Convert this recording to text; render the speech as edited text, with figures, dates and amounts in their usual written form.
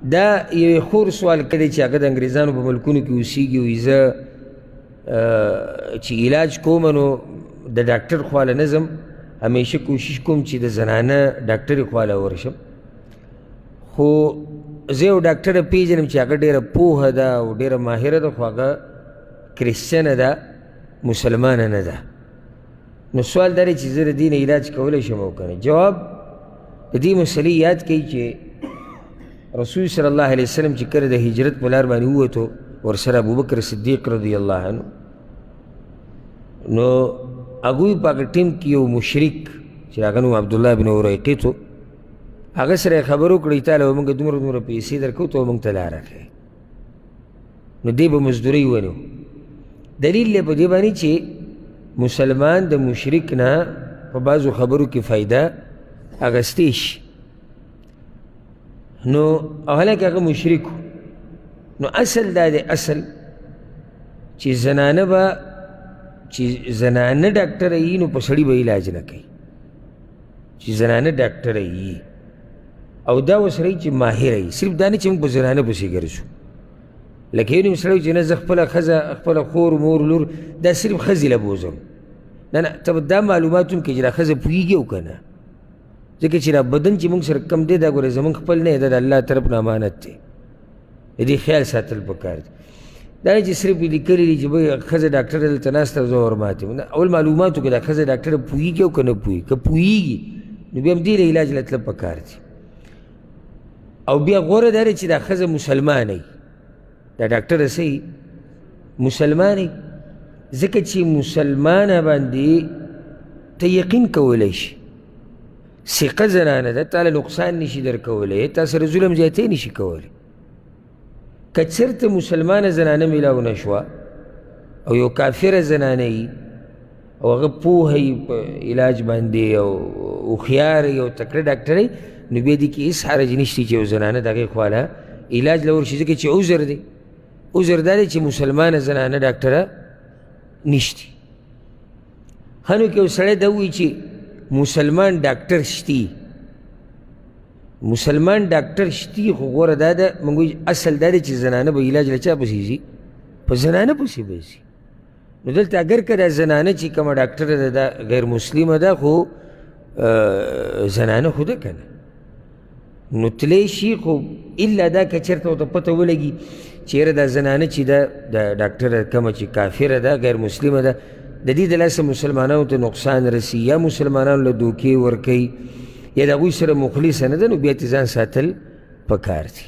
دا یو خور سوال کړی چې هغه د انګریزانو په ملکونو کې اوسیږي، وایي زه چې علاج کوم نو د ډاکټر خواله نه ځم، همیشه کوشش کوم چې د زنانه ډاکټرې خواله ورشم، خو زه یو ډاکټره پیژنم چې هغه ډېره پوهه ده او ډېره ماهره ده، خو هغه کرسچنه ده، مسلمانه نه ده. نو سوال دا دی چې زه د دې نه علاج کولی شم او که نه؟ جواب د دې مسلې یاد کوي چې رسول صلی الله علیه وسلم چې کله د هجرت په لار باندې ووتو، ورسره ابوبکر صدیق رضی الله عنه، نو هغوی په هغه ټیم کې یو مشرک چې هغه نوم عبدالله بن اریقط و، هغه سره یې خبر وکړی تاله به موږ دومره دومره پیسې درکوو ته به موږ ته لاره ښیې، نو دی به مزدورۍ ونیو. دلیل دی په دې باندې چې مسلمان د مشرک نه په بعضو خبرو کې فایده اخیستی شي. نو او حالانکه هغه مشرک و، نو اصل دا دی اصل چې زنانه به چې زنانه ډاکټره یي نو په سړي به علاج نه کوي، چې زنانه ډاکټره یي او دا ورسره یي چې ماهره یي، صرف دا نه چې موږ په زنانه پسې ګرځو. لکه یو نیم سړی چې نه زه خپله ښځه خپله خور مور لور دا صرف ښځې له بوځم، نه نه ته به دا معلومات هم کوي چې دا ښځه پوهېږي او که نه، ځکه چې دا بدن چې موږ سره کم دی دا ګوره زموږ خپل نه دی، دا د الله طرف نه امانت دی، د دې خیال ساتل پکار دی. دا نه چې صرف لیکلي دي چې بهی ښځه ډاکټره دلته ناسته زه ورماتې یم، اول معلومات وکړه دا ښځه ډاکټره پوهېږي او که نه پوهېږي، که پوهېږي نو بیا هم دې له علاج له تله پکار دي. او بیا غوره دا دی چې دا ښځه مسلمانه وي، دا ډاکټره څه وي؟ مسلمانه وي، ځکه چې مسلمانه باندې ته یقین کولی شي، ثقه زنانه ده، تا له نقصان نشي درکولی، تا سره ظلم زیاتی نشي کولی. که چېرته مسلمانه زنانه میلاو نه شوه او یو کافره زنانه وي او هغه پوهه وي په علاج باندې او هوښیاره وي او تکړه ډاکټره وي، نو بیا دې کې هېڅ حرج نشته چې یو زنانه د هغې خواله علاج له ورشي، ځکه چې عذر دی. عذر دا دی چې مسلمانه زنانه ډاکټره نشتي. ښه نو که یو سړی دا ووایي چې مسلمان ډاکټر شتي، مسلمان ډاکټر شتي، خو غوره دا ده موږ وایي اصل دا دی چې زنانه به علاج له چا پسې ځي؟ په زنانه پسې به ځي. نو دلته اگر که دا زنانه چې کومه ډاکټره ده دا غیر مسلمه ده، خو زنانه خو ده که نه، نو تلی شي، خو الا دا که چېرته ورته پته ولګي چې یاره دا زنانه چې ده د ډاکټره کومه چې کافره ده غیر مسلمه ده، د دې د لاسه مسلمانانو ته نقصان رسي یا مسلمانانو له دوکې ورکوي یا د هغوی سره مخلصه نه ده، نو بیا تې ځان ساتل پکار دي.